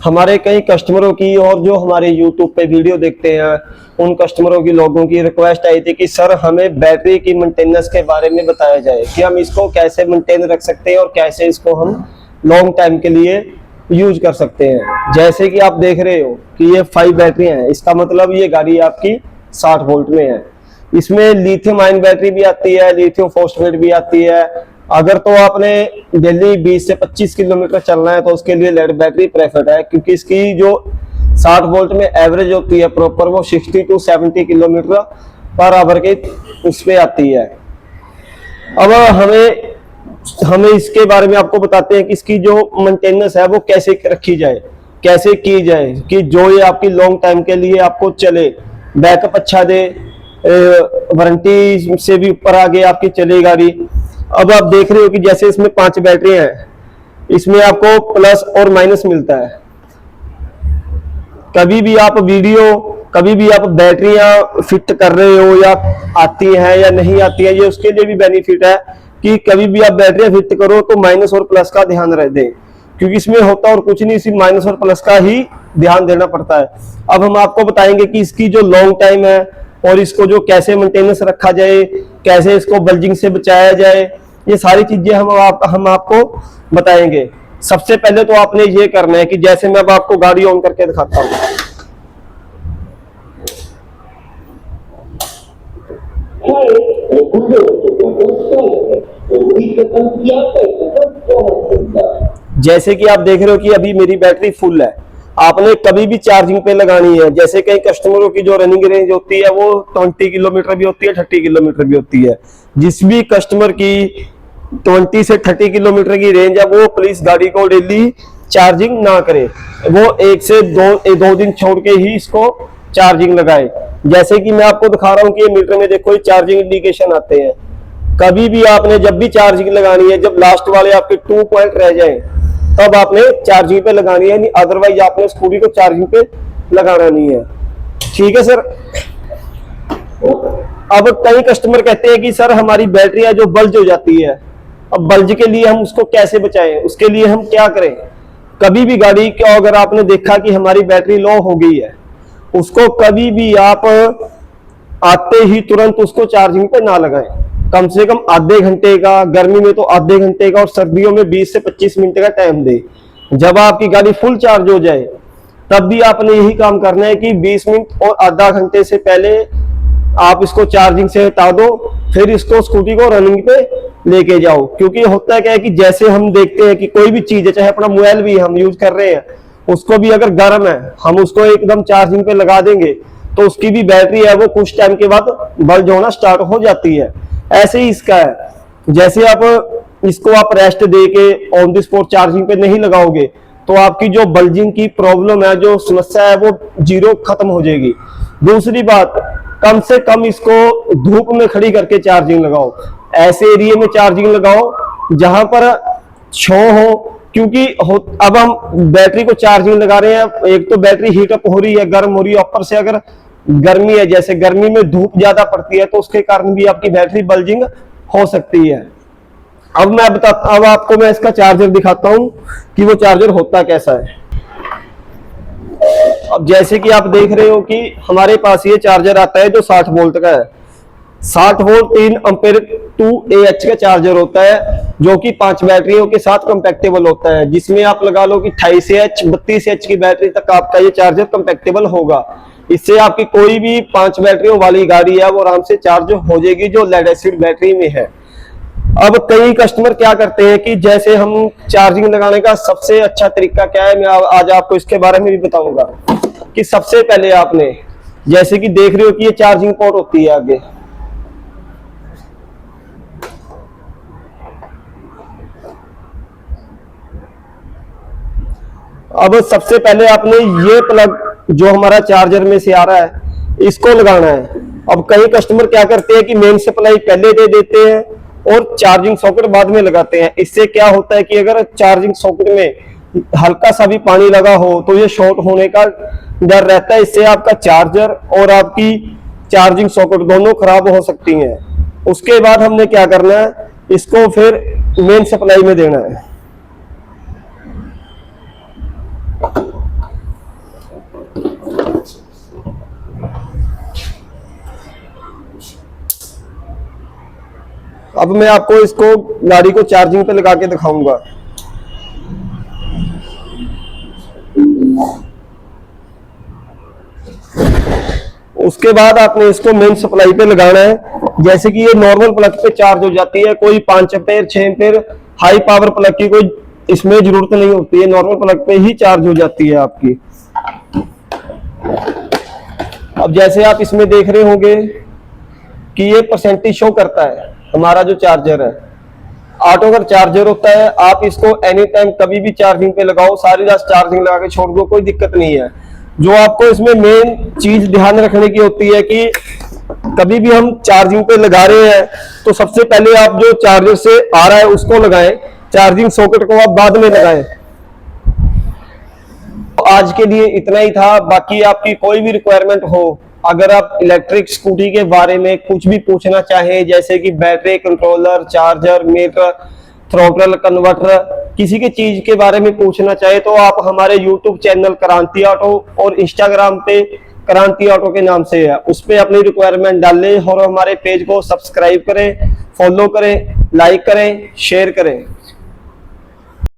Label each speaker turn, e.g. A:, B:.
A: हमारे कई कस्टमरों की और जो हमारे YouTube पे वीडियो देखते हैं उन कस्टमरों की लोगों की रिक्वेस्ट आई थी कि सर हमें बैटरी की मेंटेनेंस के बारे में बताया जाए कि हम इसको कैसे मेंटेन रख सकते हैं और कैसे इसको हम लॉन्ग टाइम के लिए यूज कर सकते हैं। जैसे कि आप देख रहे हो कि ये 5 बैटरियां हैं, इसका मतलब ये गाड़ी आपकी 60 वोल्ट में है। इसमें लिथियम आयन बैटरी भी आती है, लिथियम फॉस्फेट भी आती है। अगर तो आपने डेली 20 से 25 किलोमीटर चलना है तो उसके लिए लेड बैटरी प्रेफर्ड है, क्योंकि इसकी जो 60 वोल्ट में एवरेज होती है प्रॉपर वो 60 टू 70 किलोमीटर पर आवर के उस पे आती है। अब हमें इसके बारे में आपको बताते हैं कि इसकी जो मेंटेनेंस है वो कैसे रखी जाए, कैसे की जाए कि जो ये आपकी लॉन्ग टाइम के लिए आपको चले, बैकअप अच्छा दे, वारंटी से भी ऊपर आगे आपकी चले गाड़ी। अब आप देख रहे हो कि जैसे इसमें 5 बैटरी हैं, इसमें आपको प्लस और माइनस मिलता है। कभी भी आप बैटरियां फिट कर रहे हो या आती हैं या नहीं आती है, ये उसके लिए भी बेनिफिट है कि कभी भी आप बैटरियां फिट करो तो माइनस और प्लस का ध्यान रख दें, क्योंकि इसमें होता और कुछ नहीं, सिर्फ माइनस और प्लस का ही ध्यान देना पड़ता है। अब हम आपको बताएंगे कि इसकी जो लॉन्ग टाइम है और इसको जो कैसे मेंटेनेंस रखा जाए, कैसे इसको बल्जिंग से बचाया जाए, ये सारी चीजें हम आपको बताएंगे। सबसे पहले तो आपने ये करना है कि जैसे मैं अब आपको गाड़ी ऑन करके दिखाता हूँ। जैसे कि आप देख रहे हो कि अभी मेरी बैटरी फुल है। आपने कभी भी चार्जिंग पे लगानी है, जैसे कई कस्टमरों की जो रनिंग रेंज होती है वो 20 किलोमीटर भी होती है, 30 किलोमीटर भी होती है। जिस भी कस्टमर की 20 से 30 किलोमीटर की रेंज है वो प्लीज गाड़ी को डेली चार्जिंग ना करे, वो 1 से 2 दिन छोड़ के ही इसको चार्जिंग लगाए। जैसे कि मैं आपको दिखा रहा हूँ कि ये मीटर में देखो ये चार्जिंग इंडिकेशन आते हैं। कभी भी आपने जब भी चार्जिंग लगानी है, जब लास्ट वाले आपके 2 पॉइंट रह जाए तब आपने चार्जिंग पे लगानी है, नहीं अदरवाइज आपने स्कूटी को चार्जिंग पे लगाना नहीं है। ठीक है सर। अब कई कस्टमर कहते हैं कि सर हमारी बैटरी है जो बल्ज हो जाती है, अब बल्ज के लिए हम उसको कैसे बचाएं, उसके लिए हम क्या करें। कभी भी गाड़ी को अगर आपने देखा कि हमारी बैटरी लो हो गई है, उसको कभी भी आप आते ही तुरंत उसको चार्जिंग पे ना लगाएं। कम से कम आधे घंटे का, गर्मी में तो आधे घंटे का और सर्दियों में 20 से 25 मिनट का टाइम दे। जब आपकी गाड़ी फुल चार्ज हो जाए तब भी आपने यही काम करना है कि 20 मिनट और आधा घंटे से पहले आप इसको चार्जिंग से हटा दो, फिर इसको स्कूटी को रनिंग पे लेके जाओ। क्योंकि होता क्या है कि जैसे हम देखते हैं कि कोई भी चीज है, चाहे अपना मोबाइल भी हम यूज कर रहे हैं, उसको भी अगर गर्म है हम उसको एकदम चार्जिंग पे लगा देंगे तो उसकी भी बैटरी है वो कुछ टाइम के बाद बल्ज होना स्टार्ट हो जाती है। ऐसे ही इसका है, जैसे आप इसको आप रेस्ट दे के ऑन द स्पॉट चार्जिंग पे नहीं लगाओगे तो आपकी जो बल्जिंग की प्रॉब्लम है, जो समस्या है वो 0 खत्म हो जाएगी। दूसरी बात, कम से कम इसको धूप में खड़ी करके चार्जिंग लगाओ, ऐसे एरिया में चार्जिंग लगाओ जहां पर छांव हो। क्योंकि अब हम बैटरी को चार्जिंग लगा रहे हैं, एक तो बैटरी हीटअप हो रही है, गर्म हो रही है, ऊपर से अगर गर्मी है, जैसे गर्मी में धूप ज्यादा पड़ती है तो उसके कारण भी आपकी बैटरी बल्जिंग हो सकती है। अब आपको मैं इसका चार्जर दिखाता हूं कि वो चार्जर होता कैसा है। अब जैसे कि आप देख रहे हो कि हमारे पास ये चार्जर आता है जो 60 वोल्ट का है। 60 वोल्ट 3 एम्पीयर 2AH का चार्जर होता है जो कि 5 बैटरियों के साथ कंपैक्टेबल होता है, जिसमें आप लगा लो कि 28AH 32AH की बैटरी तक आपका ये चार्जर कंपैक्टेबल होगा। इससे आपकी कोई भी 5 बैटरियों वाली गाड़ी है वो आराम से चार्ज हो जाएगी जो लेड एसिड बैटरी में है। अब कई कस्टमर क्या करते हैं कि जैसे हम चार्जिंग लगाने का सबसे अच्छा तरीका क्या है, मैं आज आपको इसके बारे में भी बताऊंगा कि सबसे पहले आपने जैसे कि देख रहे हो कि ये चार्जिंग पोर्ट होती है आगे, अब सबसे पहले आपने ये प्लग जो हमारा चार्जर में से आ रहा है इसको लगाना है। अब कई कस्टमर क्या करते हैं कि मेन सप्लाई पहले दे देते हैं और चार्जिंग सॉकेट बाद में लगाते हैं। इससे क्या होता है कि अगर चार्जिंग सॉकेट में हल्का सा भी पानी लगा हो तो ये शॉर्ट होने का डर रहता है। इससे आपका चार्जर और आपकी चार्जिंग सॉकेट दोनों खराब हो सकती हैं। उसके बाद हमने क्या करना है, इसको फिर मेन सप्लाई में देना है। अब मैं आपको इसको गाड़ी को चार्जिंग पे लगा के दिखाऊंगा। उसके बाद आपने इसको मेन सप्लाई पे लगाना है। जैसे कि ये नॉर्मल प्लग पे चार्ज हो जाती है, कोई 5 ampere 6 ampere high power plug की कोई इसमें जरूरत नहीं होती है, नॉर्मल प्लग पे ही चार्ज हो जाती है आपकी। अब जैसे आप इसमें देख रहे होंगे कि ये परसेंटेज शो करता है हमारा जो चार्जर है। ऑटो का चार्जर होता है, आप इसको एनी टाइम कभी भी चार्जिंग पे लगाओ, सारी रात चार्जिंग लगा के छोड़ दो, कोई दिक्कत नहीं है। जो आपको इसमें मेन चीज ध्यान रखने की होती है कि कभी भी हम चार्जिंग पे लगा रहे हैं तो सबसे पहले आप जो चार्जर से आ रहा है उसको लगाएं, चार्जिंग सॉकेट को आप बाद में लगाएं। तो आज के लिए इतना ही था। बाकी आपकी कोई भी रिक्वायरमेंट हो, अगर आप इलेक्ट्रिक स्कूटी के बारे में कुछ भी पूछना चाहें, जैसे कि battery controller, charger, meter, throttle converter, किसी की चीज के बारे में पूछना चाहे तो आप हमारे यूट्यूब चैनल क्रांति ऑटो और इंस्टाग्राम पे क्रांति ऑटो के नाम से है, उस पे अपनी रिक्वायरमेंट डाल लें और हमारे पेज को सब्सक्राइब करें, फॉलो करें, लाइक करें, शेयर करें।